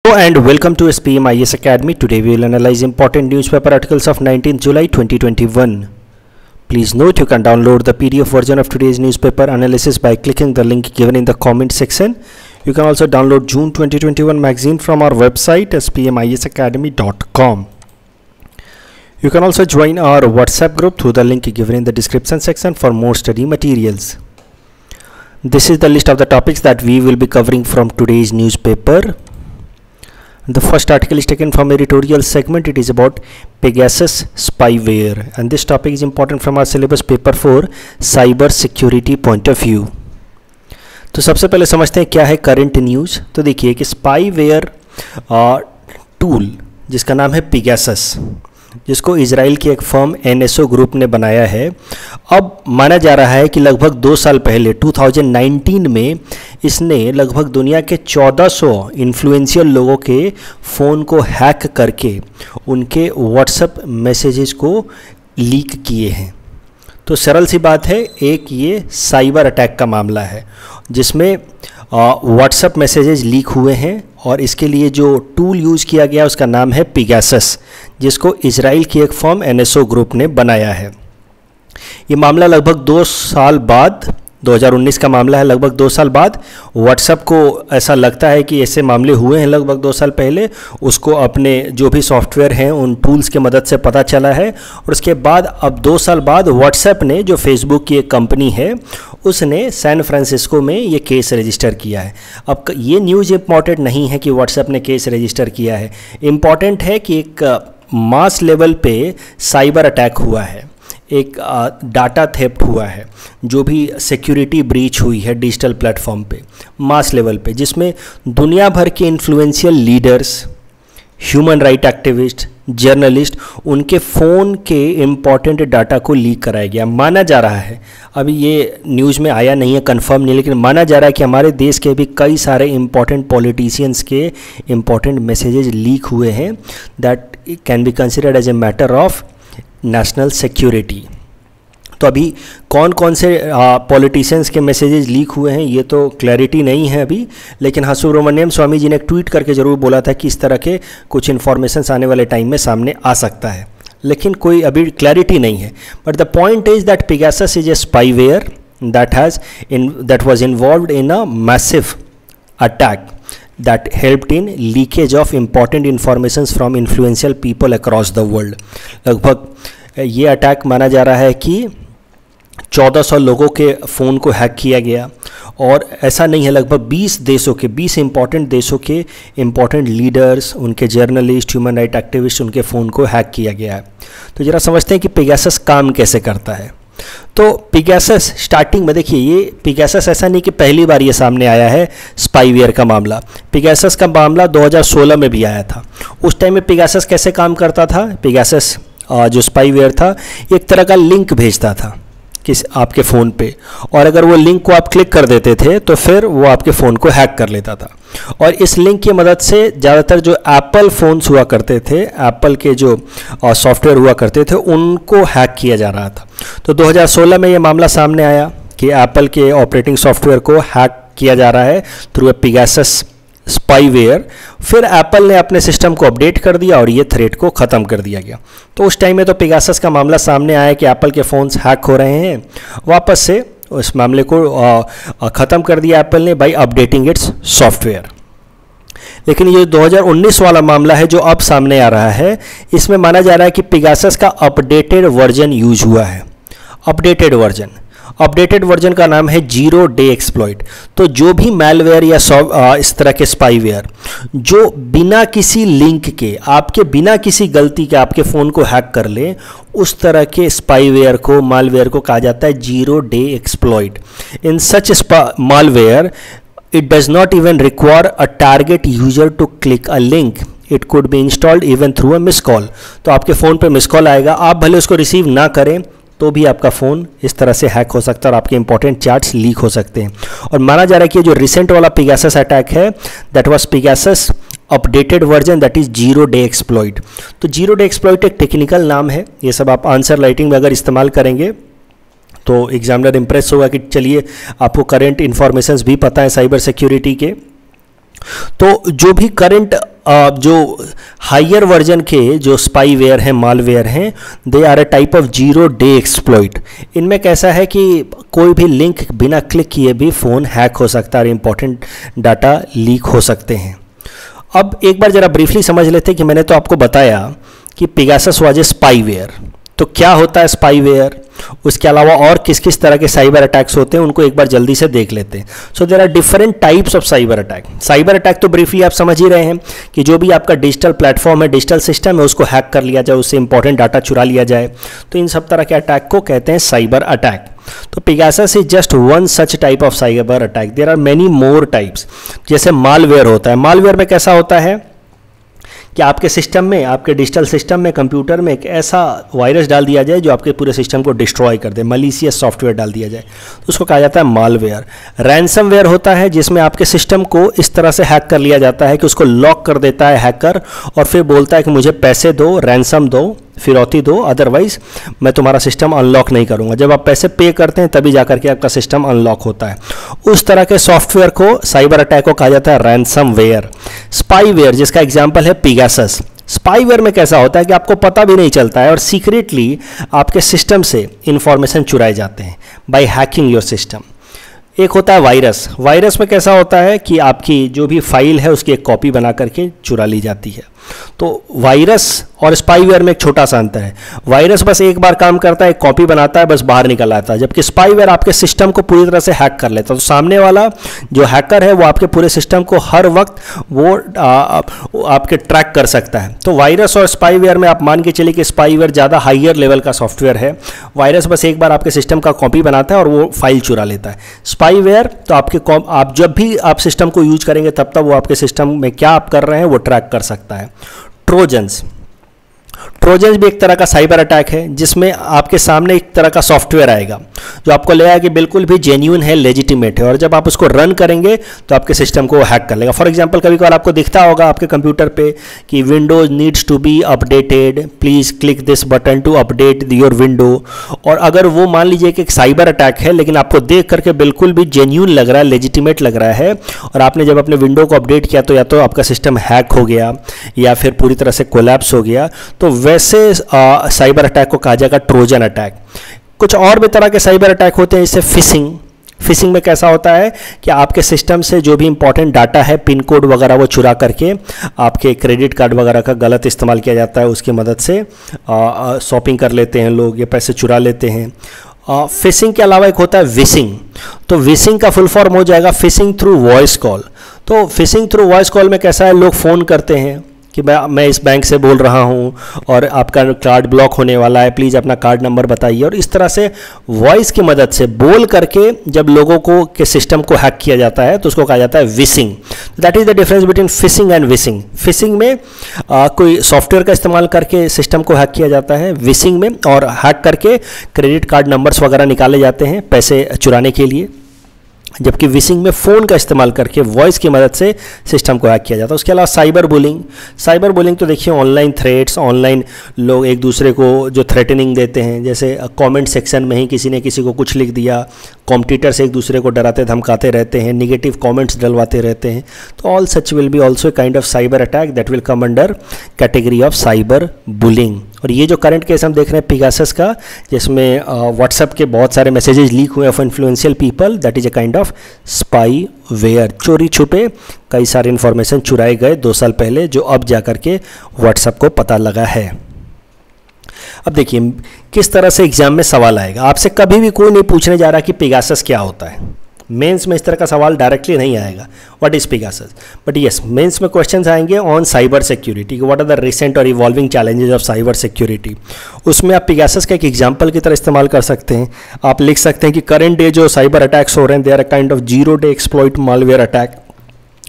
Hello and welcome to SPM IAS Academy. Today we will analyze important newspaper articles of 19th July 2021. Please note you can download the PDF version of today's newspaper analysis by clicking the link given in the comment section. You can also download June 2021 magazine from our website spmisacademy.com. You can also join our WhatsApp group through the link given in the description section for more study materials. This is the list of the topics that we will be covering from today's newspaper. The first article is taken from editorial segment. It is about Pegasus spyware, and this topic is important from our syllabus paper for cyber security point of view. तो सबसे पहले समझते हैं क्या है current news. तो देखिए कि स्पाईवेयर टूल जिसका नाम है पेगासस, जिसको इजराइल की एक फर्म NSO ग्रुप ने बनाया है, अब माना जा रहा है कि लगभग 2 साल पहले 2019 में इसने लगभग दुनिया के 1400 इन्फ्लुएंशियल लोगों के फ़ोन को हैक करके उनके व्हाट्सएप मैसेजेस को लीक किए हैं। तो सरल सी बात है, एक ये साइबर अटैक का मामला है जिसमें व्हाट्सएप मैसेजेस लीक हुए हैं, और इसके लिए जो टूल यूज़ किया गया उसका नाम है पेगासस, जिसको इजराइल की एक फर्म NSO ग्रुप ने बनाया है। ये मामला लगभग 2 साल बाद, 2019 का मामला है, लगभग 2 साल बाद व्हाट्सएप को ऐसा लगता है कि ऐसे मामले हुए हैं लगभग 2 साल पहले, उसको अपने जो भी सॉफ्टवेयर हैं उन टूल्स की मदद से पता चला है, और उसके बाद अब 2 साल बाद व्हाट्सएप ने, जो फेसबुक की एक कंपनी है, उसने सैन फ्रांसिस्को में ये केस रजिस्टर किया है। अब ये न्यूज़ इम्पॉर्टेंट नहीं है कि व्हाट्सएप ने केस रजिस्टर किया है, इम्पॉर्टेंट है कि एक मास लेवल पे साइबर अटैक हुआ है, एक डाटा थेफ्ट हुआ है, जो भी सिक्योरिटी ब्रीच हुई है डिजिटल प्लेटफॉर्म पे मास लेवल पे, जिसमें दुनिया भर के influential leaders, human right activist, journalist, उनके फ़ोन के इम्पॉर्टेंट डाटा को लीक कराया गया। माना जा रहा है, अभी ये न्यूज़ में आया नहीं है, कंफर्म नहीं, लेकिन माना जा रहा है कि हमारे देश के भी कई सारे इम्पॉर्टेंट पॉलिटिशियंस के इम्पॉर्टेंट मैसेजेस लीक हुए हैं, that can be considered as a matter of national security. तो अभी कौन कौन से पॉलिटिशियंस के मैसेजेस लीक हुए हैं ये तो क्लैरिटी नहीं है अभी, लेकिन हाँ, सुब्रमण्यम स्वामी जी ने एक ट्वीट करके ज़रूर बोला था कि इस तरह के कुछ इन्फॉर्मेशन आने वाले टाइम में सामने आ सकता है, लेकिन कोई अभी क्लैरिटी नहीं है। But the point is that Pegasus is a spyware that was involved in a massive attack that helped in leakage of important informations from influential people across the world. लगभग ये अटैक माना जा रहा है कि 1400 लोगों के फ़ोन को हैक किया गया, और ऐसा नहीं है, लगभग 20 इंपॉर्टेंट देशों के इंपॉर्टेंट लीडर्स, उनके जर्नलिस्ट, ह्यूमन राइट एक्टिविस्ट, उनके फ़ोन को हैक किया गया है। तो ज़रा समझते हैं कि पेगासस काम कैसे करता है। तो पेगासस स्टार्टिंग में देखिए, ये पेगासस ऐसा नहीं कि पहली बार ये सामने आया है स्पाईवेयर का मामला। पेगासस का मामला 2016 में भी आया था। उस टाइम में पेगासस कैसे काम करता था? पेगासस जो स्पाईवेयर था, एक तरह का लिंक भेजता था किस आपके फ़ोन पे, और अगर वो लिंक को आप क्लिक कर देते थे तो फिर वो आपके फ़ोन को हैक कर लेता था। और इस लिंक की मदद से ज़्यादातर जो एप्पल फ़ोन्स हुआ करते थे, एप्पल के जो सॉफ्टवेयर हुआ करते थे, उनको हैक किया जा रहा था। तो 2016 में ये मामला सामने आया कि एप्पल के ऑपरेटिंग सॉफ्टवेयर को हैक किया जा रहा है थ्रू ए पेगासस स्पाईवेयर। फिर एप्पल ने अपने सिस्टम को अपडेट कर दिया और ये थ्रेट को ख़त्म कर दिया गया। तो उस टाइम में तो पेगासस का मामला सामने आया कि एप्पल के फ़ोन्स हैक हो रहे हैं, वापस से उस मामले को ख़त्म कर दिया एप्पल ने बाय अपडेटिंग इट्स सॉफ्टवेयर। लेकिन ये 2019 वाला मामला है जो अब सामने आ रहा है, इसमें माना जा रहा है कि पेगासस का अपडेटेड वर्जन यूज हुआ है। अपडेटेड वर्जन का नाम है 0 डे एक्सप्लॉइट। तो जो भी मैलवेयर या इस तरह के स्पाईवेयर जो बिना किसी लिंक के, आपके बिना किसी गलती के आपके फ़ोन को हैक कर ले, उस तरह के स्पाईवेयर को, मालवेयर को कहा जाता है 0 day exploit. In such malware it does not even require a target user to click a link. It could be installed even through a miss call. तो आपके फ़ोन पे मिस कॉल आएगा, आप भले उसको रिसीव ना करें तो भी आपका फ़ोन इस तरह से हैक हो सकता है और आपके इंपॉर्टेंट चार्ट्स लीक हो सकते हैं। और माना जा रहा है कि जो रिसेंट वाला पेगासस अटैक है, that was Pegasus updated version, that is 0 day exploit. तो 0 डे एक्सप्लॉइट एक टेक्निकल नाम है, ये सब आप आंसर राइटिंग में अगर इस्तेमाल करेंगे तो एग्जामिनर इंप्रेस होगा कि चलिए आपको करंट इन्फॉर्मेशंस भी पता है साइबर सिक्योरिटी के। तो जो भी करंट जो हायर वर्जन के जो स्पाईवेयर हैं, मालवेयर हैं, they are a type of 0 day exploit. इनमें कैसा है कि कोई भी लिंक बिना क्लिक किए भी फ़ोन हैक हो सकता है और इम्पोर्टेंट डाटा लीक हो सकते हैं। अब एक बार ज़रा ब्रीफली समझ लेते हैं कि मैंने तो आपको बताया कि पेगासस वाज ए स्पाईवेयर। तो क्या होता है स्पाईवेयर, उसके अलावा और किस किस तरह के साइबर अटैक्स होते हैं उनको एक बार जल्दी से देख लेते हैं। So there are different types of cyber attack. Cyber attack तो ब्रीफली आप समझ ही रहे हैं कि जो भी आपका डिजिटल प्लेटफॉर्म है, डिजिटल सिस्टम है, उसको हैक कर लिया जाए, उससे इंपॉर्टेंट डाटा चुरा लिया जाए, तो इन सब तरह के अटैक को कहते हैं साइबर अटैक। तो Pegasus is just one such type of cyber attack. There are many more types. जैसे मालवेयर होता है। मालवेयर में कैसा होता है कि आपके सिस्टम में, आपके डिजिटल सिस्टम में, कंप्यूटर में एक ऐसा वायरस डाल दिया जाए जो आपके पूरे सिस्टम को डिस्ट्रॉय कर दे, मलीशियस सॉफ्टवेयर डाल दिया जाए, तो उसको कहा जाता है मालवेयर। रैंसमवेयर होता है जिसमें आपके सिस्टम को इस तरह से हैक कर लिया जाता है कि उसको लॉक कर देता है हैकर और फिर बोलता है कि मुझे पैसे दो, रैंसम दो, फिरौती दो, अदरवाइज मैं तुम्हारा सिस्टम अनलॉक नहीं करूंगा। जब आप पैसे पे करते हैं तभी जाकर के आपका सिस्टम अनलॉक होता है। उस तरह के सॉफ्टवेयर को, साइबर अटैक को कहा जाता है रैंसमवेयर। स्पाईवेयर जिसका एग्जांपल है पेगासस। स्पाईवेयर में कैसा होता है कि आपको पता भी नहीं चलता है और सीक्रेटली आपके सिस्टम से इंफॉर्मेशन चुराए जाते हैं बाय हैकिंग योर सिस्टम। एक होता है वायरस। वायरस में कैसा होता है कि आपकी जो भी फाइल है उसकी एक कॉपी बना करके चुरा ली जाती है। तो वायरस और स्पाईवेयर में एक छोटा सा अंतर है। वायरस बस एक बार काम करता है, एक कॉपी बनाता है, बस बाहर निकल आता है, जबकि स्पाईवेयर आपके सिस्टम को पूरी तरह से हैक कर लेता है। तो सामने वाला जो हैकर है वो आपके पूरे सिस्टम को हर वक्त वो आपके ट्रैक कर सकता है। तो वायरस और स्पाईवेयर में आप मान के चलिए कि स्पाईवेयर ज़्यादा हाइयर लेवल का सॉफ्टवेयर है, वायरस बस एक बार आपके सिस्टम का कॉपी बनाता है और वो फाइल चुरा लेता है। स्पाईवेयर तो आप जब भी आप सिस्टम को यूज करेंगे तब तक वो आपके सिस्टम में क्या आप कर रहे हैं वो ट्रैक कर सकता है। ट्रोजन्स भी एक तरह का साइबर अटैक है जिसमें आपके सामने एक तरह का सॉफ्टवेयर आएगा जो आपको लगेगा कि बिल्कुल भी जेन्युइन है, लेजिटिमेट है, और जब आप उसको रन करेंगे तो आपके सिस्टम को हैक कर लेगा। फॉर एग्जांपल कभी कभार आपको दिखता होगा आपके कंप्यूटर पे कि Windows needs to be updated, please click this button to update your window. और अगर वो मान लीजिए कि एक साइबर अटैक है लेकिन आपको देख करके बिल्कुल भी जेन्युइन लग रहा है, लेजिटिमेट लग रहा है, और आपने जब अपने विंडो को अपडेट किया तो या तो आपका सिस्टम हैक हो गया या फिर पूरी तरह से कोलैप्स हो गया, तो वैसे साइबर अटैक को कहा जाएगा ट्रोजन अटैक। कुछ और भी तरह के साइबर अटैक होते हैं जैसे फिशिंग में कैसा होता है कि आपके सिस्टम से जो भी इंपॉर्टेंट डाटा है, पिन कोड वगैरह, वो चुरा करके आपके क्रेडिट कार्ड वगैरह का गलत इस्तेमाल किया जाता है, उसकी मदद से शॉपिंग कर लेते हैं लोग या पैसे चुरा लेते हैं। फिशिंग के अलावा एक होता है विशिंग। तो विशिंग का फुल फॉर्म हो जाएगा फिशिंग थ्रू वॉइस कॉल। तो फिशिंग थ्रू वॉइस कॉल में कैसा है, लोग फ़ोन करते हैं कि मैं इस बैंक से बोल रहा हूँ और आपका कार्ड ब्लॉक होने वाला है, प्लीज़ अपना कार्ड नंबर बताइए, और इस तरह से वॉइस की मदद से बोल करके जब लोगों को के सिस्टम को हैक किया जाता है तो उसको कहा जाता है wishing. That is the difference between fishing and wishing. Fishing में कोई सॉफ्टवेयर का इस्तेमाल करके सिस्टम को हैक किया जाता है, विशिंग में और हैक करके क्रेडिट कार्ड नंबर्स वगैरह निकाले जाते हैं पैसे चुराने के लिए, जबकि विशिंग में फ़ोन का इस्तेमाल करके वॉइस की मदद से सिस्टम को हैक किया जाता है। उसके अलावा साइबर बुलिंग तो देखिए ऑनलाइन थ्रेट्स, ऑनलाइन लोग एक दूसरे को जो थ्रेटनिंग देते हैं, जैसे कमेंट सेक्शन में ही किसी ने किसी को कुछ लिख दिया, कॉम्पिटिटर से एक दूसरे को डराते धमकाते रहते हैं, निगेटिव कमेंट्स डलवाते रहते हैं, तो all such will be also kind of cyber attack that will come under category of cyber bullying. और ये जो करंट केस हम देख रहे हैं पेगासस का, जिसमें व्हाट्सएप के बहुत सारे मैसेजेस लीक हुए of influential people, that is a kind of spyware. चोरी छुपे कई सारे इन्फॉर्मेशन चुराए गए 2 साल पहले, जो अब जाकर के व्हाट्सएप को पता लगा है। अब देखिए किस तरह से एग्जाम में सवाल आएगा। आपसे कभी भी कोई नहीं पूछने जा रहा कि पेगासस क्या होता है। मेंस में इस तरह का सवाल डायरेक्टली नहीं आएगा, what is Pegasus, but yes mains में क्वेश्चंस आएंगे on cyber security, what are the recent और evolving challenges of cyber security. उसमें आप पेगासस का एक एग्जांपल की तरह इस्तेमाल कर सकते हैं। आप लिख सकते हैं कि करंट डे जो साइबर अटैक्स हो रहे हैं, they are a kind of 0 day exploit malware attack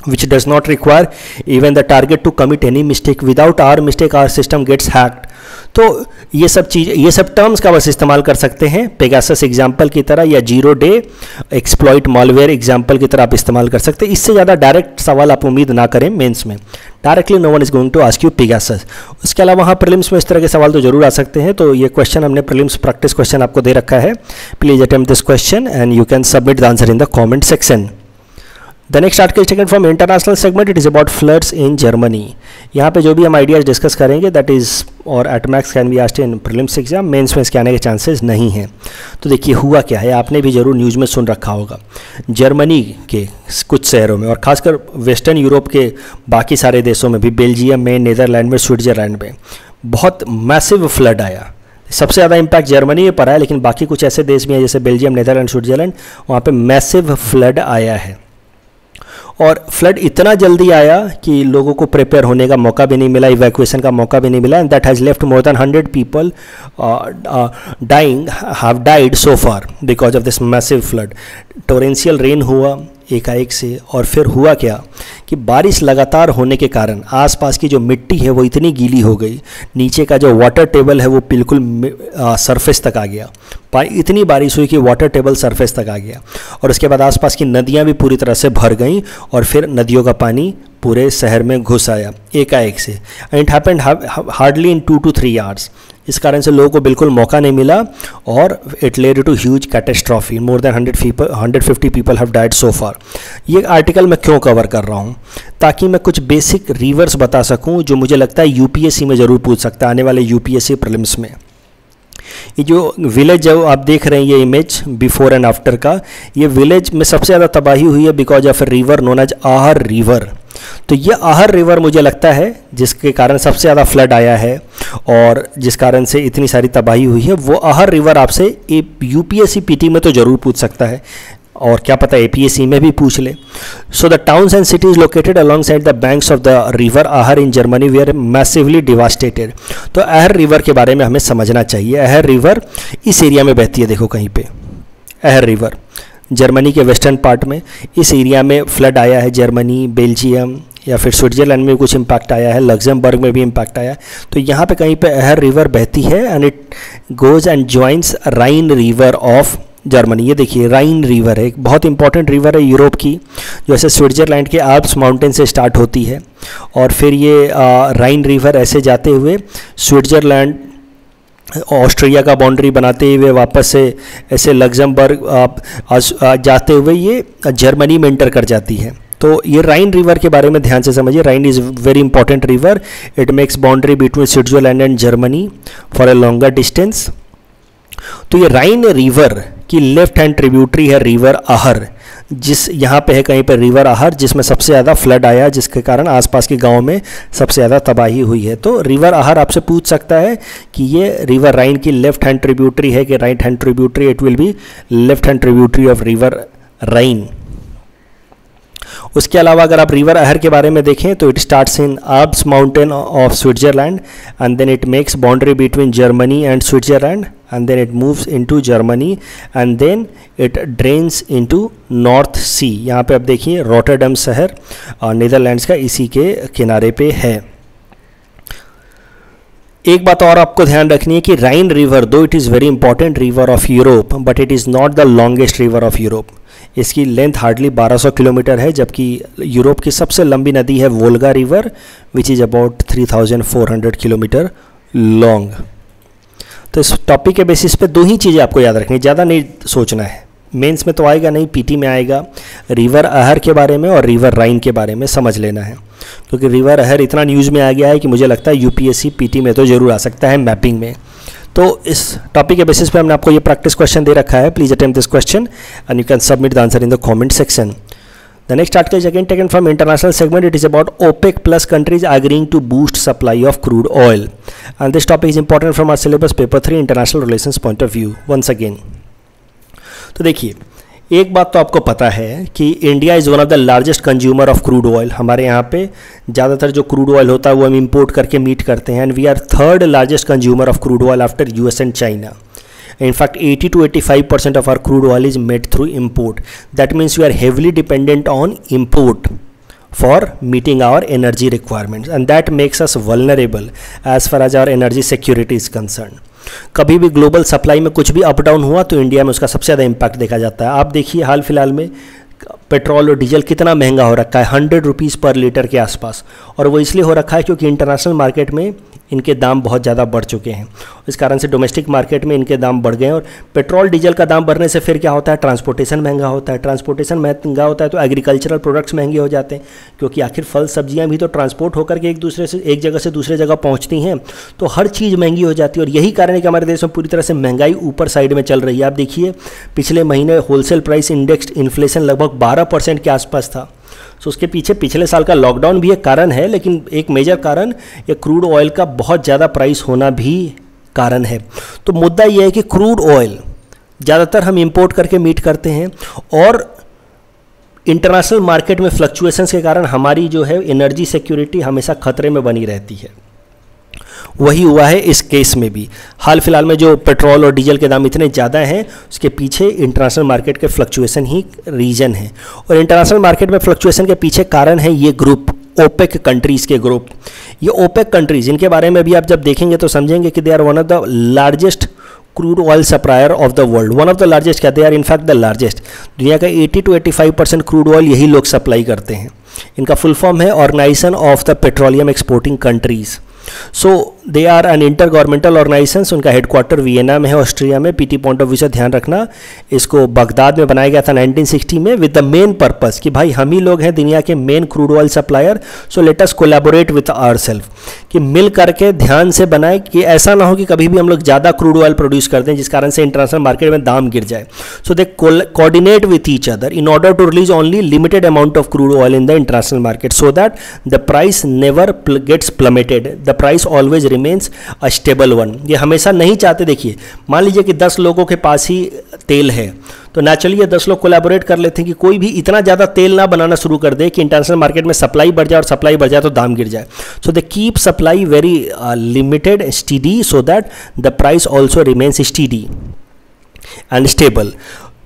which does not require even the target to commit any mistake. Without our mistake our system gets hacked. तो ये सब terms का बस इस्तेमाल कर सकते हैं पेगासस एग्जाम्पल की तरह या 0 डे एक्सप्लॉइट मालवेयर एग्जाम्पल की तरह आप इस्तेमाल कर सकते हैं। इससे ज़्यादा डायरेक्ट सवाल आप उम्मीद ना करें मेंस में, directly no one is going to ask you Pegasus. उसके अलावा वहाँ प्रीलिम्स में इस तरह के सवाल तो जरूर आ सकते हैं। तो ये क्वेश्चन हमने प्रीलिम्स प्रैक्टिस क्वेश्चन आपको दे रखा है, please attempt this question and you can submit the answer in the comment section. The next article taken from international segment, it is about floods in Germany. यहाँ पे जो भी हम आइडियाज डिस्कस करेंगे दैट इज़ और at max can be asked in prelims exam, mains में इसके आने के चांसेस नहीं हैं। तो देखिए हुआ क्या है, आपने भी जरूर न्यूज़ में सुन रखा होगा। जर्मनी के कुछ शहरों में और ख़ासकर वेस्टर्न यूरोप के बाकी सारे देशों में भी, बेल्जियम में, नीदरलैंड में, स्विट्ज़रलैंड में बहुत मैसिव फ्लड आया। सबसे ज़्यादा इम्पैक्ट जर्मनी में पड़ा है, लेकिन बाकी कुछ ऐसे देश भी हैं जैसे बेल्जियम, नीदरलैंड, स्विट्ज़रलैंड, वहाँ पे मैसिव फ्लड आया है। और फ्लड इतना जल्दी आया कि लोगों को प्रिपेयर होने का मौका भी नहीं मिला, इवैक्यूएशन का मौका भी नहीं मिला, and that has left more than 100 people have died so far because of this massive flood. Torrential rain हुआ एकाएक से, और फिर हुआ क्या कि बारिश लगातार होने के कारण आसपास की जो मिट्टी है वो इतनी गीली हो गई, नीचे का जो वाटर टेबल है वो बिल्कुल सरफेस तक आ गया। इतनी बारिश हुई कि वाटर टेबल सरफेस तक आ गया, और उसके बाद आसपास की नदियां भी पूरी तरह से भर गईं, और फिर नदियों का पानी पूरे शहर में घुस आया एकाएक से। And it happened hardly in 2 to 3 hours। इस कारण से लोगों को बिल्कुल मौका नहीं मिला, और it led to huge catastrophe. More than 150 people have died so far. ये आर्टिकल मैं क्यों कवर कर रहा हूँ, ताकि मैं कुछ बेसिक रिवर्स बता सकूँ जो मुझे लगता है यूपीएससी में ज़रूर पूछ सकता है, आने वाले यूपीएससी प्रीलिम्स में। ये जो विलेज जो आप देख रहे हैं, ये इमेज बिफोर एंड आफ्टर का, ये विलेज में सबसे ज़्यादा तबाही हुई है because of a river known as Ahr river. तो ये आहर रिवर मुझे लगता है जिसके कारण सबसे ज़्यादा फ्लड आया है और जिस कारण से इतनी सारी तबाही हुई है, वो आहर रिवर आपसे यूपीएससी पीटी में तो ज़रूर पूछ सकता है, और क्या पता एपीएससी में भी पूछ ले। So the towns and cities located along side the banks of the river Ahr in Germany where massively devastated. तो आहर रिवर के बारे में हमें समझना चाहिए। आहर रिवर इस एरिया में बहती है, देखो कहीं पे आहर रिवर जर्मनी के वेस्टर्न पार्ट में, इस एरिया में फ्लड आया है। जर्मनी, बेल्जियम या फिर स्विट्ज़रलैंड में कुछ इम्पैक्ट आया है, लग्जमबर्ग में भी इम्पैक्ट आया है। तो यहाँ पे कहीं पे आहर रिवर बहती है and it goes and joins Ryan river of Germany. ये देखिए राइन रिवर है, एक बहुत इंपॉर्टेंट रिवर है यूरोप की, जो ऐसे स्विट्ज़रलैंड के आल्प्स माउंटेन से स्टार्ट होती है, और फिर ये राइन रिवर ऐसे जाते हुए स्विट्ज़रलैंड, ऑस्ट्रिया का बाउंड्री बनाते हुए वापस से ऐसे लग्जमबर्ग जाते हुए ये जर्मनी में एंटर कर जाती है। तो ये राइन रिवर के बारे में ध्यान से समझिए। Rhine is very important river, it makes boundary between Switzerland and Germany for a longer distance. तो ये राइन रिवर की लेफ्ट हैंड ट्रिब्यूटरी है रिवर आहर, जिस यहाँ पे है कहीं पर रिवर आहर, जिसमें सबसे ज़्यादा फ्लड आया, जिसके कारण आसपास के गांव में सबसे ज़्यादा तबाही हुई है। तो रिवर आहर आपसे पूछ सकता है कि ये रिवर राइन की लेफ्ट हैंड ट्रिब्यूटरी है कि right hand tributary. It will be left hand tributary of river Rhine. उसके अलावा अगर आप रिवर आहर के बारे में देखें तो it starts in Alps mountain of Switzerland and then it makes boundary between Germany and Switzerland and then it moves into Germany and then it drains into North Sea। यहाँ पे आप देखिए रॉटरडम शहर नीदरलैंड्स का इसी के किनारे पे है। एक बात और आपको ध्यान रखनी है कि राइन रिवर दो it is very important river of Europe but it is not the longest river of Europe. इसकी लेंथ हार्डली 1200 किलोमीटर है, जबकि यूरोप की सबसे लंबी नदी है Volga river which is about 3400 kilometre long. तो इस टॉपिक के बेसिस पे दो ही चीज़ें आपको याद रखनी, ज़्यादा नहीं सोचना है। मेंस में तो आएगा नहीं, पीटी में आएगा। रिवर आहर के बारे में और रिवर राइन के बारे में समझ लेना है, क्योंकि रिवर आहर इतना न्यूज़ में आ गया है कि मुझे लगता है यूपीएससी पीटी में तो ज़रूर आ सकता है मैपिंग में। तो इस टॉपिक के बेसिस पे हमने आपको ये प्रैक्टिस क्वेश्चन दे रखा है। Please attempt this question and you can submit the answer in the comment section. The next article is again taken from international segment. It is about OPEC plus countries agreeing to boost supply of crude oil. And this topic is important from our syllabus paper 3 international relations point of view. Once again. तो देखिए, एक बात तो आपको पता है कि India is one of the largest consumer of crude oil. हमारे यहाँ पे ज़्यादातर जो क्रूड ऑयल होता है वो हम इंपोर्ट करके मीट करते हैं, and we are third largest consumer of crude oil after US and China. In fact, 80 to 85% of our crude oil is made through import. That means we are heavily dependent on import for meeting our energy requirements, and that makes us vulnerable as far as our energy security is concerned. कभी भी global supply में कुछ भी up down हुआ तो India में उसका सबसे ज़्यादा इम्पैक्ट देखा जाता है. आप देखिए हाल फिलहाल में पेट्रोल और डीजल कितना महंगा हो रखा है, 100 रुपीज़ पर लीटर के आसपास, और वो इसलिए हो रखा है क्योंकि इंटरनेशनल मार्केट में इनके दाम बहुत ज़्यादा बढ़ चुके हैं। इस कारण से डोमेस्टिक मार्केट में इनके दाम बढ़ गए हैं। और पेट्रोल डीजल का दाम बढ़ने से फिर क्या होता है, ट्रांसपोर्टेशन महंगा होता है। ट्रांसपोर्टेशन महंगा होता है तो एग्रीकल्चरल प्रोडक्ट्स महंगे हो जाते हैं, क्योंकि आखिर फल सब्जियां भी तो ट्रांसपोर्ट होकर के एक जगह से दूसरे जगह पहुंचती हैं, तो हर चीज़ महंगी हो जाती है। और यही कारण है कि हमारे देश में पूरी तरह से महंगाई ऊपर साइड में चल रही है। आप देखिए पिछले महीने होलसेल प्राइस इंडेक्स इन्फ्लेशन लगभग 12% के आसपास था। तो उसके पीछे पिछले साल का लॉकडाउन भी एक कारण है, लेकिन एक मेजर कारण ये क्रूड ऑयल का बहुत ज़्यादा प्राइस होना भी कारण है। तो मुद्दा ये है कि क्रूड ऑयल ज़्यादातर हम इंपोर्ट करके मीट करते हैं, और इंटरनेशनल मार्केट में फ्लक्चुएशंस के कारण हमारी जो है एनर्जी सिक्योरिटी हमेशा खतरे में बनी रहती है। वही हुआ है इस केस में भी। हाल फिलहाल में जो पेट्रोल और डीजल के दाम इतने ज़्यादा हैं, उसके पीछे इंटरनेशनल मार्केट के फ्लक्चुएशन ही रीज़न है। और इंटरनेशनल मार्केट में फ्लक्चुएशन के पीछे कारण है ये ग्रुप, ओपेक कंट्रीज़ के ग्रुप। ये ओपेक कंट्रीज़, इनके बारे में भी आप जब देखेंगे तो समझेंगे कि they are one of the largest crude oil supplier of the world. One of the largest क्या, they are in fact the largest. दुनिया का 80 to 85% क्रूड ऑयल यही लोग सप्लाई करते हैं। इनका फुल फॉर्म है organization of the petroleum exporting countries. So they are an intergovernmental organization. उनका हेडक्वार्टर वियना में है, ऑस्ट्रिया में। पीटी पॉइंट ऑफ व्यू से ध्यान रखना, इसको बगदाद में बनाया गया था 1960 में, विद द मेन पर्पस कि भाई हम ही लोग हैं दुनिया के main crude oil supplier, so let us collaborate with ourselves, कि मिल करके ध्यान से बनाए कि ऐसा ना हो कि कभी भी हम लोग ज़्यादा क्रूड ऑयल प्रोड्यूस कर दें जिस कारण से इंटरनेशनल मार्केट में दाम गिर जाए। So they coordinate with each other in order to release only limited amount of crude oil in the international market, so that the price never gets plummeted, the price always remains a stable one. ये हमेशा नहीं चाहते। देखिए मान लीजिए कि 10 लोगों के पास ही तेल है, तो नेचुरली ये 10 लोग कोलैबोरेट कर लेते हैं कि कोई भी इतना ज़्यादा तेल ना बनाना शुरू कर दे कि इंटरनेशनल मार्केट में सप्लाई बढ़ जाए, और सप्लाई बढ़ जाए तो दाम गिर जाए। So they keep supply very limited, steady, so that the price also remains steady and stable.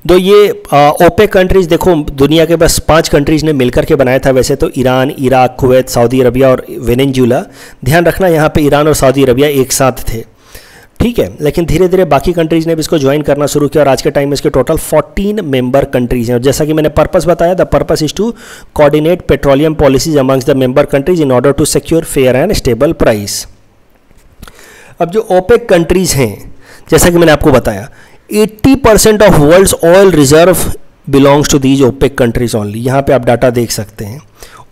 तो ये ओपेक कंट्रीज़ देखो, दुनिया के बस 5 कंट्रीज़ ने मिलकर के बनाया था वैसे तो, Iran, Iraq, Kuwait, Saudi Arabia और वेनेजुएला। ध्यान रखना यहाँ पे ईरान और सऊदी अरबिया एक साथ थे, ठीक है। लेकिन धीरे धीरे बाकी कंट्रीज़ ने भी इसको ज्वाइन करना शुरू किया, और आज के टाइम में इसके टोटल 14 मेंबर कंट्रीज़ हैं। और जैसा कि मैंने पर्पस बताया, the purpose is to coordinate petroleum policies amongst the member countries in order to secure fair and stable price. अब जो ओपेक कंट्रीज़ हैं, जैसा कि मैंने आपको बताया, 80% of world's oil reserve belongs to these OPEC countries only. यहाँ पे आप डाटा देख सकते हैं।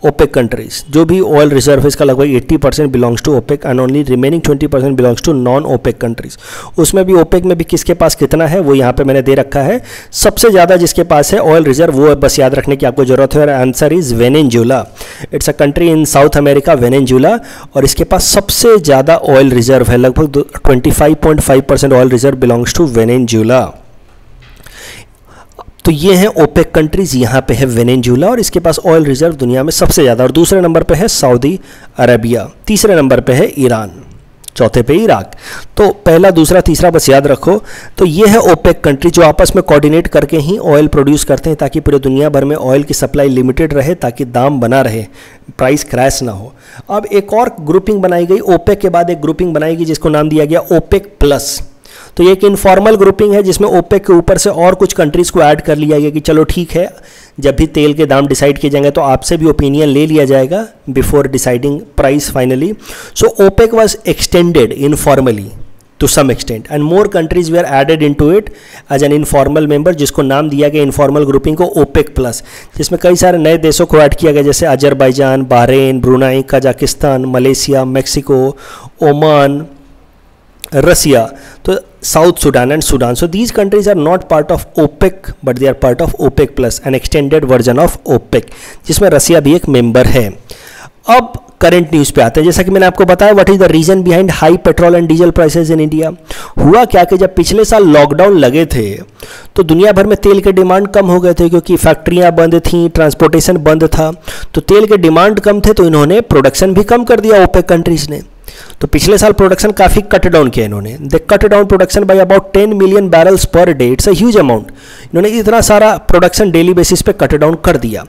ओपेक कंट्रीज जो भी ऑयल रिजर्व है इसका लगभग 80% belongs to OPEC, and only remaining 20% belongs to non OPEC countries. उसमें भी ओपेक में भी किसके पास कितना है वो यहाँ पे मैंने दे रखा है। सबसे ज़्यादा जिसके पास है ऑयल रिजर्व, वो बस याद रखने की आपको जरूरत है। Answer is Venezuela. It's a country in south America, Venezuela, और इसके पास सबसे ज़्यादा ऑयल रिजर्व है। लगभग 25.5% oil reserve belongs to Venezuela. तो ये हैं ओपेक कंट्रीज़। यहाँ पे है वेनेजुएला, और इसके पास ऑयल रिजर्व दुनिया में सबसे ज़्यादा। और दूसरे नंबर पे है सऊदी अरबिया, तीसरे नंबर पे है ईरान, चौथे पे इराक। तो पहला, दूसरा, तीसरा बस याद रखो। तो ये है ओपेक कंट्री जो आपस में कोऑर्डिनेट करके ही ऑयल प्रोड्यूस करते हैं, ताकि पूरे दुनिया भर में ऑयल की सप्लाई लिमिटेड रहे, ताकि दाम बना रहे, प्राइस क्रैश ना हो। अब एक और ग्रुपिंग बनाई गई, ओपेक के बाद एक ग्रुपिंग बनाई गई जिसको नाम दिया गया ओपेक प्लस। तो ये एक इनफॉर्मल ग्रुपिंग है जिसमें ओपेक के ऊपर से और कुछ कंट्रीज़ को ऐड कर लिया गया कि चलो ठीक है, जब भी तेल के दाम डिसाइड किए जाएंगे तो आपसे भी ओपिनियन ले लिया जाएगा before deciding price finally. So OPEC was extended informally to some extent, and more countries were added into it as an informal member, जिसको नाम दिया गया इनफॉर्मल ग्रुपिंग को ओपेक प्लस, जिसमें कई सारे नए देशों को ऐड किया गया, जैसे Azerbaijan, Bahrain, Brunei, Kazakhstan, Malaysia, Mexico, Oman, Russia, तो South Sudan and Sudan. So these countries are not part of OPEC but they are part of OPEC plus, an extended version of OPEC, जिसमें Russia भी एक member है। अब current news पे आते हैं। जैसा कि मैंने आपको बताया, what is the reason behind high petrol and diesel prices in India. हुआ क्या कि जब पिछले साल लॉकडाउन लगे थे तो दुनिया भर में तेल के डिमांड कम हो गए थे, क्योंकि फैक्ट्रियां बंद थीं, ट्रांसपोर्टेशन बंद था, तो तेल के डिमांड कम थे, तो इन्होंने प्रोडक्शन भी कम कर दिया ओपेक कंट्रीज ने। तो पिछले साल प्रोडक्शन काफ़ी कट डाउन किया इन्होंने। They cut down production by about 10 million barrels per day. It's a huge amount. इन्होंने इतना सारा प्रोडक्शन डेली बेसिस पे कट डाउन कर दिया।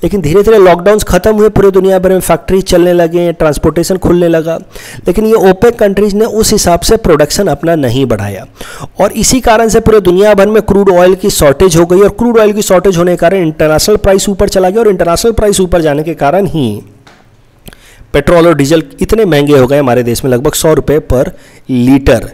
लेकिन धीरे धीरे लॉकडाउन्स खत्म हुए, पूरे दुनिया भर में फैक्ट्री चलने लगे, ट्रांसपोर्टेशन खुलने लगा, लेकिन ये ओपेक कंट्रीज ने उस हिसाब से प्रोडक्शन अपना नहीं बढ़ाया, और इसी कारण से पूरे दुनिया भर में क्रूड ऑयल की शॉर्टेज हो गई। और क्रूड ऑयल की शॉर्टेज होने के कारण इंटरनेशनल प्राइस ऊपर चला गया, और इंटरनेशनल प्राइस ऊपर जाने के कारण ही पेट्रोल और डीजल इतने महंगे हो गए हमारे देश में, लगभग 100 रुपये पर लीटर।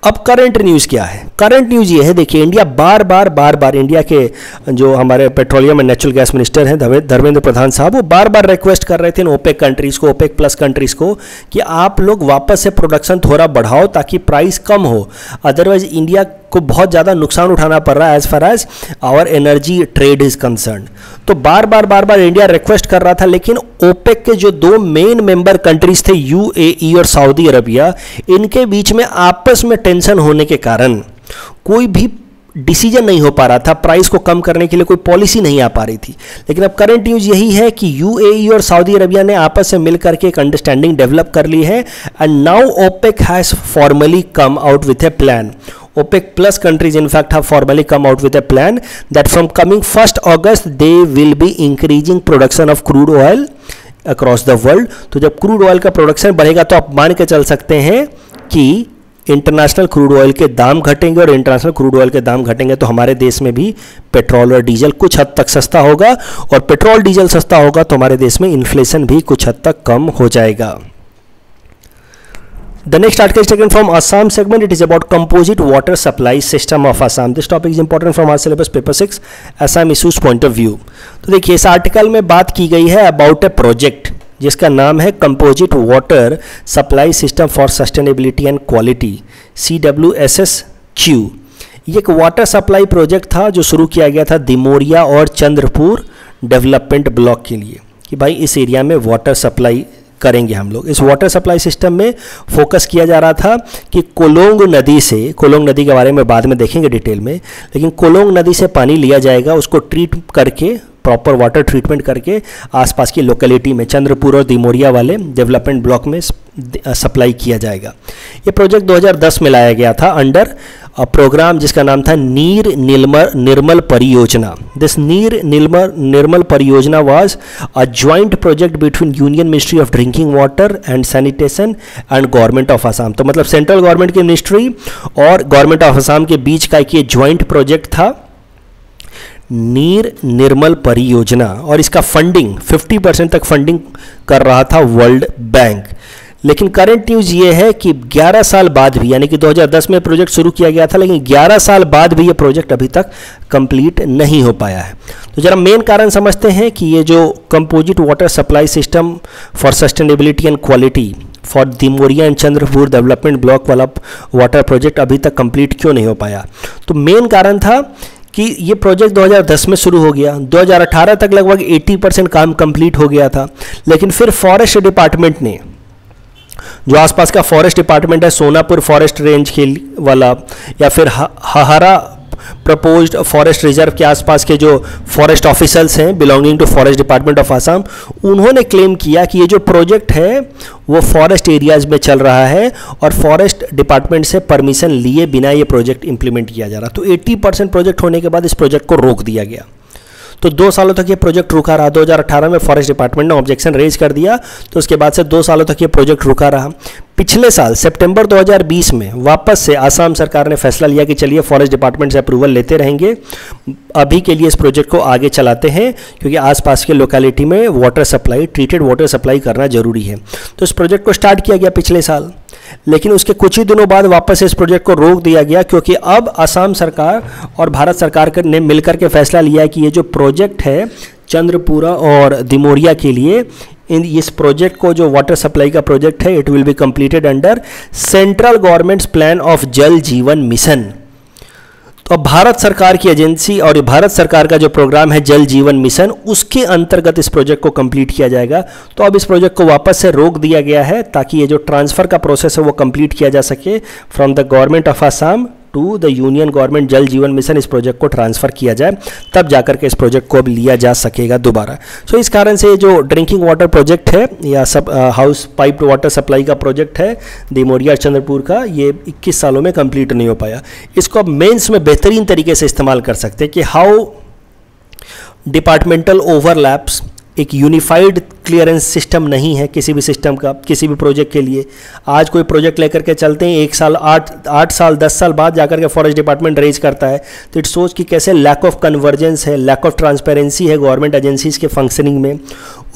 अब करंट न्यूज़ क्या है? करंट न्यूज़ ये है, देखिए इंडिया बार बार इंडिया के जो हमारे petroleum and natural gas minister हैं धर्मेंद्र प्रधान साहब, वो बार बार रिक्वेस्ट कर रहे थे इन ओपेक कंट्रीज़ को, ओपेक प्लस कंट्रीज़ को, कि आप लोग वापस से प्रोडक्शन थोड़ा बढ़ाओ ताकि प्राइस कम हो, अदरवाइज इंडिया को बहुत ज़्यादा नुकसान उठाना पड़ रहा है as far as our energy trade is concern. तो बार बार इंडिया रिक्वेस्ट कर रहा था, लेकिन ओपेक के जो 2 मेन मेंबर कंट्रीज थे यूएई और सऊदी अरबिया, इनके बीच में आपस में टेंशन होने के कारण कोई भी डिसीजन नहीं हो पा रहा था, प्राइस को कम करने के लिए कोई पॉलिसी नहीं आ पा रही थी। लेकिन अब करंट न्यूज़ यही है कि यूएई और सऊदी अरबिया ने आपस में मिलकर के एक अंडरस्टैंडिंग डेवलप कर ली है, and now OPEC has formally come out with a plan. OPEC plus countries in fact have formally come out with a plan that from coming 1st August they will be increasing production of crude oil across the world। तो जब crude oil का production बढ़ेगा तो आप मान के चल सकते हैं कि इंटरनेशनल क्रूड ऑयल के दाम घटेंगे, और इंटरनेशनल क्रूड ऑयल के दाम घटेंगे तो हमारे देश में भी पेट्रोल और डीजल कुछ हद तक सस्ता होगा, और पेट्रोल डीजल सस्ता होगा तो हमारे देश में इन्फ्लेशन भी कुछ हद तक कम हो जाएगा। The next article is taken from Assam segment. It is about composite water supply system of Assam. This topic is important from our syllabus paper 6 Assam issues point of view। तो देखिए इस article में बात की गई है about A project जिसका नाम है composite water supply system for sustainability and quality, CWSSQ। ये एक वाटर सप्लाई प्रोजेक्ट था जो शुरू किया गया था दिमोरिया और चंद्रपुर डेवलपमेंट ब्लॉक के लिए, कि भाई इस एरिया में वाटर सप्लाई करेंगे हम लोग। इस वाटर सप्लाई सिस्टम में फोकस किया जा रहा था कि कोलोंग नदी से, कोलोंग नदी के बारे में बाद में देखेंगे डिटेल में, लेकिन कोलोंग नदी से पानी लिया जाएगा, उसको ट्रीट करके प्रॉपर वाटर ट्रीटमेंट करके आसपास की लोकेलिटी में चंद्रपुर और दिमोरिया वाले डेवलपमेंट ब्लॉक में सप्लाई किया जाएगा। ये प्रोजेक्ट 2010 में लाया गया था अंडर प्रोग्राम जिसका नाम था नीर निर्मल परियोजना। दिस नीर निर्मल परियोजना was a joint project between union ministry of drinking water and sanitation and government of Assam. तो मतलब सेंट्रल गवर्नमेंट की मिनिस्ट्री और गवर्नमेंट ऑफ असम के बीच का एक ये ज्वाइंट प्रोजेक्ट था नीर निर्मल परियोजना, और इसका फंडिंग 50% तक फंडिंग कर रहा था वर्ल्ड बैंक। लेकिन करंट न्यूज़ ये है कि 11 साल बाद भी, यानी कि 2010 में प्रोजेक्ट शुरू किया गया था, लेकिन 11 साल बाद भी ये प्रोजेक्ट अभी तक कंप्लीट नहीं हो पाया है। तो जरा मेन कारण समझते हैं कि ये जो composite water supply system for sustainability and quality for Dimoria and Chandrapur development block वाला वाटर प्रोजेक्ट अभी तक कंप्लीट क्यों नहीं हो पाया। तो मेन कारण था कि ये प्रोजेक्ट 2010 में शुरू हो गया, 2018 तक लगभग 80% काम कंप्लीट हो गया था, लेकिन फिर फॉरेस्ट डिपार्टमेंट ने, जो आसपास का फॉरेस्ट डिपार्टमेंट है सोनापुर फॉरेस्ट रेंज के वाला, या फिर हहारा प्रपोज्ड फॉरेस्ट रिजर्व के आसपास के जो फॉरेस्ट ऑफिसर्स हैं belonging to forest department of Assam, उन्होंने क्लेम किया कि ये जो प्रोजेक्ट है वो फॉरेस्ट एरियाज में चल रहा है और फॉरेस्ट डिपार्टमेंट से परमिशन लिए बिना ये प्रोजेक्ट इंप्लीमेंट किया जा रहा। तो 80% प्रोजेक्ट होने के बाद इस प्रोजेक्ट को रोक दिया गया। तो 2 सालों तक ये प्रोजेक्ट रुका रहा। 2018 में फॉरेस्ट डिपार्टमेंट ने ऑब्जेक्शन रेज कर दिया, तो उसके बाद से 2 सालों तक ये प्रोजेक्ट रुका रहा। पिछले साल सितंबर 2020 में वापस से आसाम सरकार ने फैसला लिया कि चलिए फॉरेस्ट डिपार्टमेंट से अप्रूवल लेते रहेंगे, अभी के लिए इस प्रोजेक्ट को आगे चलाते हैं क्योंकि आसपास के लोकेलिटी में water supply, treated water supply करना जरूरी है। तो इस प्रोजेक्ट को स्टार्ट किया गया पिछले साल, लेकिन उसके कुछ ही दिनों बाद वापस इस प्रोजेक्ट को रोक दिया गया क्योंकि अब असम सरकार और भारत सरकार ने मिलकर के फैसला लिया कि ये जो प्रोजेक्ट है चंद्रपुरा और दिमोरिया के लिए, इस प्रोजेक्ट को जो वाटर सप्लाई का प्रोजेक्ट है it will be completed under central governments plan of जल जीवन मिशन। तो अब भारत सरकार की एजेंसी और भारत सरकार का जो प्रोग्राम है जल जीवन मिशन, उसके अंतर्गत इस प्रोजेक्ट को कंप्लीट किया जाएगा। तो अब इस प्रोजेक्ट को वापस से रोक दिया गया है ताकि ये जो ट्रांसफ़र का प्रोसेस है वो कंप्लीट किया जा सके from the government of Assam to the union government Jal Jeevan mission. इस प्रोजेक्ट को ट्रांसफ़र किया जाए, तब जाकर के इस प्रोजेक्ट को अब लिया जा सकेगा दोबारा। सो इस कारण से जो ड्रिंकिंग वाटर प्रोजेक्ट है या सब हाउस पाइप्ड वाटर सप्लाई का प्रोजेक्ट है दिमोरिया चंद्रपुर का, ये 21 सालों में कंप्लीट नहीं हो पाया। इसको अब मेंस में बेहतरीन तरीके से इस्तेमाल कर सकते हैं कि हाउ डिपार्टमेंटल ओवरलैप्स एक यूनिफाइड क्लियरेंस सिस्टम नहीं है किसी भी सिस्टम का, किसी भी प्रोजेक्ट के लिए। आज कोई प्रोजेक्ट लेकर के चलते हैं, 1 साल 8 साल 10 साल बाद जाकर के फॉरेस्ट डिपार्टमेंट रेज करता है, तो इट सोच कि कैसे लैक ऑफ कन्वर्जेंस है, लैक ऑफ ट्रांसपेरेंसी है गवर्नमेंट एजेंसीज के फंक्शनिंग में।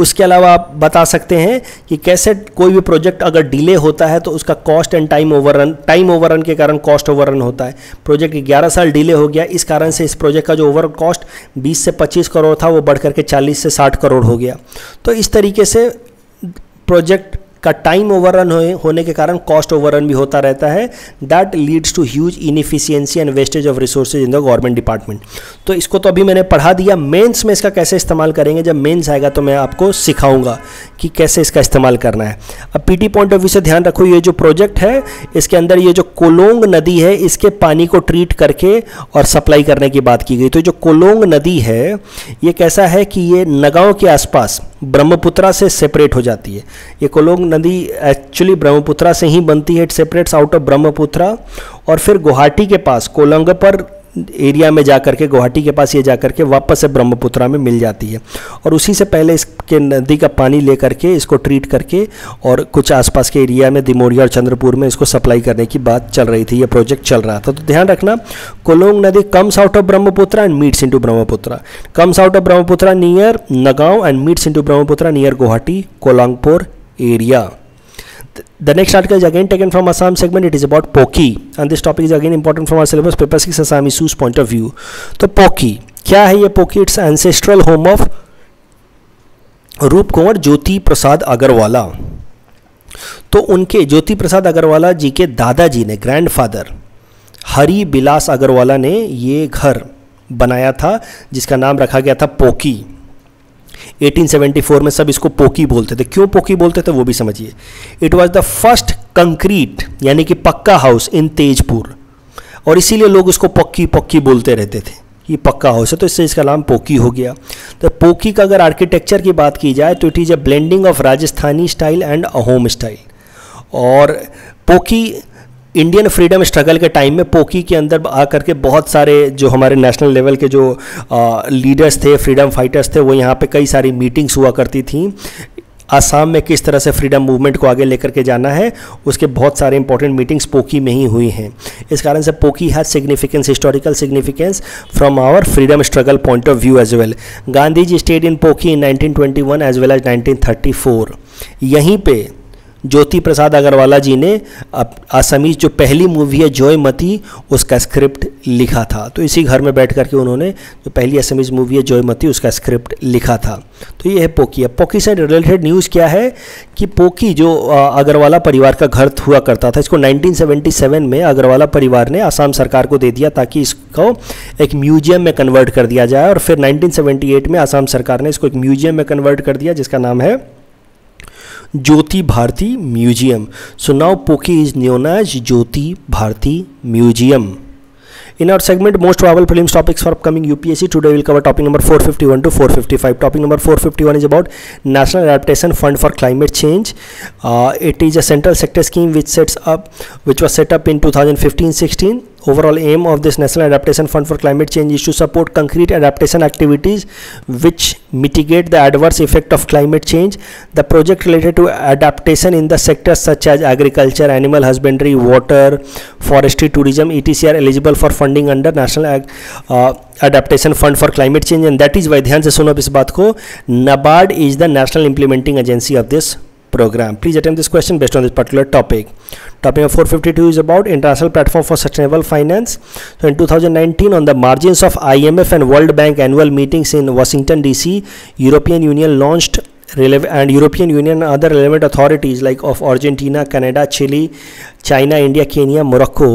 उसके अलावा आप बता सकते हैं कि कैसे कोई भी प्रोजेक्ट अगर डिले होता है तो उसका कॉस्ट एंड टाइम ओवररन के कारण कॉस्ट ओवररन होता है। प्रोजेक्ट 11 साल डिले हो गया, इस कारण से इस प्रोजेक्ट का जो ओवरऑल कॉस्ट 20 से 25 करोड़ था वो बढ़ करके 40 से 60 करोड़ हो गया। तो इस तरीके से प्रोजेक्ट का टाइम ओवररन होने के कारण कॉस्ट ओवररन भी होता रहता है। That leads to huge inefficiency and wastage of resources in the government department. तो इसको तो अभी मैंने पढ़ा दिया, मेंस में इसका कैसे इस्तेमाल करेंगे, जब मेंस आएगा तो मैं आपको सिखाऊंगा कि कैसे इसका इस्तेमाल करना है। अब पीटी पॉइंट ऑफ व्यू से ध्यान रखो, ये जो प्रोजेक्ट है इसके अंदर ये जो कोलोंग नदी है इसके पानी को ट्रीट करके और सप्लाई करने की बात की गई। तो जो कोलोंग नदी है ये कैसा है कि ये नगांव के आसपास ब्रह्मपुत्रा से सेपरेट हो जाती है। ये कोलोंग नदी एक्चुअली ब्रह्मपुत्रा से ही बनती है, it separates out of Brahmaputra, और फिर गुवाहाटी के पास कोलंग पर एरिया में जाकर के, गुवाहाटी के पास ये जाकर के वापस से ब्रह्मपुत्रा में मिल जाती है। और उसी से पहले इसके नदी का पानी लेकर के इसको ट्रीट करके और कुछ आसपास के एरिया में दिमोरिया और चंद्रपुर में इसको सप्लाई करने की बात चल रही थी, ये प्रोजेक्ट चल रहा था। तो ध्यान रखना, कोलोंग नदी comes out of Brahmaputra and meets into Brahmaputra, comes out of Brahmaputra near Nagaon and meets into Brahmaputra near Guwahati Kolongpur area. The next article is again taken from Assam segment. It is about Poki, and this topic is again important from our syllabus paper 6 Assam issues point of view. तो Poki क्या है ये Poki? It's ancestral home of रूप कुंवर ज्योति प्रसाद अग्रवाला। तो उनके ज्योति प्रसाद अग्रवाला जी के दादाजी ने, ग्रैंडफादर हरि बिलास अग्रवाला ने ये घर बनाया था जिसका नाम रखा गया था पोकी। 1874 में सब इसको पोकी बोलते थे। क्यों पोकी बोलते थे वो भी समझिए। It was the first concrete यानी कि पक्का हाउस इन तेजपुर, और इसीलिए लोग उसको पक्की पक्की बोलते रहते थे, ये पक्का हाउस है तो इससे इसका नाम पोकी हो गया। तो पोकी का अगर आर्किटेक्चर की बात की जाए तो it is a blending of Rajasthani style and Ahom style. और पोकी इंडियन फ्रीडम स्ट्रगल के टाइम में पोकी के अंदर आकर के बहुत सारे जो हमारे नेशनल लेवल के जो लीडर्स थे, फ्रीडम फाइटर्स थे, वो यहाँ पे कई सारी मीटिंग्स हुआ करती थी। आसाम में किस तरह से फ्रीडम मूवमेंट को आगे लेकर के जाना है उसके बहुत सारे इंपॉर्टेंट मीटिंग्स पोकी में ही हुई हैं। इस कारण से Poki has significance, historical significance from our freedom struggle point of view as well. Gandhi ji stayed in Poki in 1921 as well as 1934। यहीं पे ज्योति प्रसाद अग्रवाला जी ने असमीज जो पहली मूवी है जॉयमती उसका स्क्रिप्ट लिखा था। तो इसी घर में बैठ करके उन्होंने जो पहली असमीज मूवी है जॉयमती उसका स्क्रिप्ट लिखा था। तो ये है पोकी। अब पोकी से रिलेटेड न्यूज़ क्या है कि पोकी जो अग्रवाला परिवार का घर हुआ करता था, इसको 1977 में अग्रवाला परिवार ने असम सरकार को दे दिया ताकि इसको एक म्यूजियम में कन्वर्ट कर दिया जाए। और फिर 1978 में असम सरकार ने इसको एक म्यूजियम में कन्वर्ट कर दिया जिसका नाम है Jyoti Bharati museum. So now Poki is known as Jyoti Bharati Museum. In our segment most probable prelims topics for upcoming UPSC, today we will cover topic number 451 to 455. Topic number 451 is about National Adaptation Fund for Climate Change. It is a central sector scheme which was set up in 2015-16. Overall aim of this National Adaptation Fund for Climate Change is to support concrete adaptation activities which mitigate the adverse effect of climate change. The project related to adaptation in the sectors such as agriculture, animal husbandry, water, forestry, tourism, etc. are eligible for funding under National Adaptation Fund for Climate Change, and that is why, ध्यान से सुनो इस बात को, NABARD is the national implementing agency of this program. Please attempt this question based on this particular topic. Topic of 452 is about International Platform for Sustainable Finance. So in 2019, on the margins of IMF and World Bank annual meetings in Washington DC, European Union launched and European Union and other relevant authorities like of Argentina, Canada, Chile, China, India, Kenya, Morocco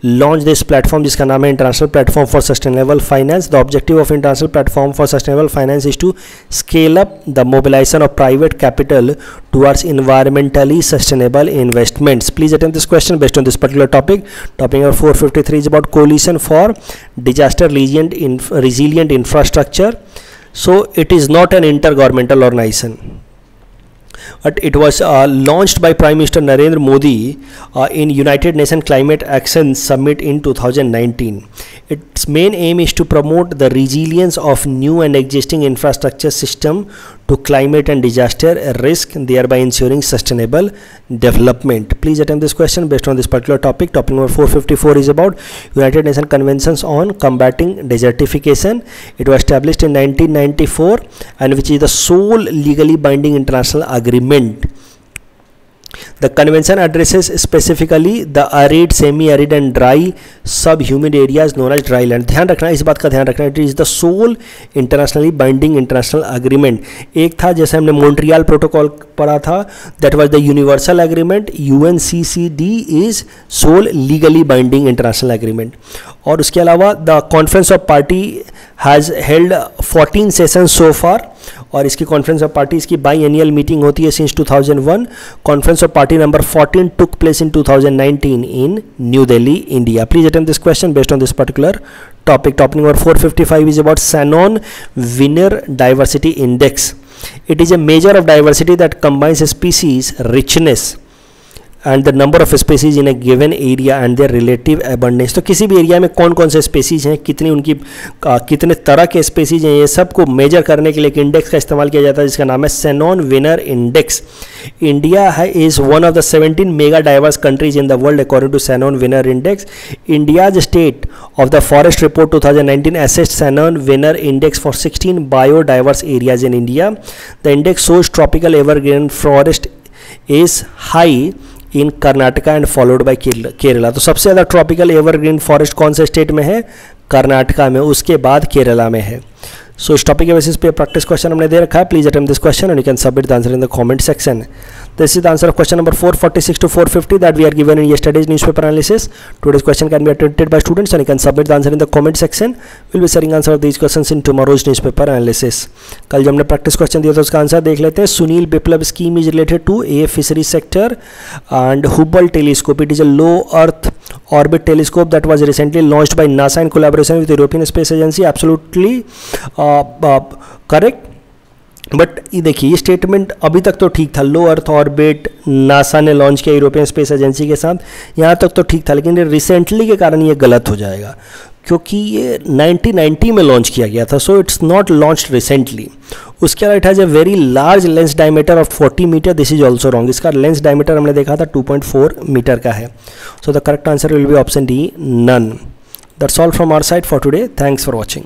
launched this platform जिसका नाम है International Platform for Sustainable Finance. The objective of International Platform for Sustainable Finance is to scale up the mobilization of private capital towards environmentally sustainable investments. Please attempt this question based on this particular topic. Topic number 453 is about Coalition for Disaster Resilient Infrastructure. So it is not an intergovernmental organization, but it was launched by Prime Minister Narendra Modi in United Nations Climate Action Summit in 2019. Its main aim is to promote the resilience of new and existing infrastructure system to climate and disaster risk, thereby ensuring sustainable development. Please attempt this question based on this particular topic. Topic number 454 is about United Nations Conventions on Combating Desertification. It was established in 1994 and which is the sole legally binding international agreement. The convention addresses specifically the arid, semi-arid and dry sub-humid areas known as dry land. ध्यान रखना, इस बात का ध्यान रखना, it is the sole internationally binding international agreement. एक था जैसे हमने मॉन्ट्रियल प्रोटोकॉल पढ़ा था, that was the universal agreement. UNCCD is sole legally binding international agreement. और उसके अलावा the conference of party has held 14 sessions so far. और इसकी कॉन्फ्रेंस ऑफ पार्टीज की बाई एनुअल मीटिंग होती है since 2001. Conference of party number 14 took place in 2019 in New Delhi, India. Please attempt this question based on this particular topic. Topic number 455 is about Shannon Winner Diversity Index. It is a measure of diversity that combines species richness and the number of species in a given area and their relative abundance. तो किसी भी area में कौन कौन से species हैं, कितनी उनकी कितने तरह के स्पेसीज हैं, ये सब को मेजर करने के लिए एक इंडेक्स का इस्तेमाल किया जाता है जिसका नाम है Shannon Winner Index. India is one of the 17 mega diverse countries in the world according to Shannon Winner Index. India's state of the forest report 2019 assessed Shannon Winner Index for 16 biodiverse areas in India. The index shows tropical evergreen forest is high in Karnataka and followed by Kerala. तो सबसे ज़्यादा tropical evergreen forest कौन से state में है? कर्नाटका में, उसके बाद केरला में है. सो इस टॉपिक के बेसिस पे प्रैक्टिस क्वेश्चन हमने दे रखा है. Please attempt this question and you can submit the answer in the comment section. This is the answer of question number 446 to 450 that we are given in yesterday's newspaper analysis. Today's question can be attempted by students and you can submit the answer in the comment section. We'll be sharing answer of these questions in tomorrow's newspaper analysis. कल जो हमने practice question दिया था उसका answer देख लेते हैं. Sunil Biplab scheme is related to a fishery sector and Hubble telescope. It is a low earth orbit telescope that was recently launched by NASA in collaboration with the European Space Agency. Absolutely correct. But ये देखिए, ये statement अभी तक तो ठीक था. लो earth orbit NASA ने launch किया यूरोपियन स्पेस एजेंसी के साथ, यहाँ तक तो ठीक था. लेकिन रिसेंटली के कारण ये गलत हो जाएगा क्योंकि ये 1990 में लॉन्च किया गया था. So it's not launched recently. उसके अलावा it has a very large lens diameter of 40 metre. This is also wrong. इसका लेंस डायमीटर हमने देखा था 2.4 मीटर का है. So the correct answer will be option D, none. That's all from our side for today. Thanks for watching.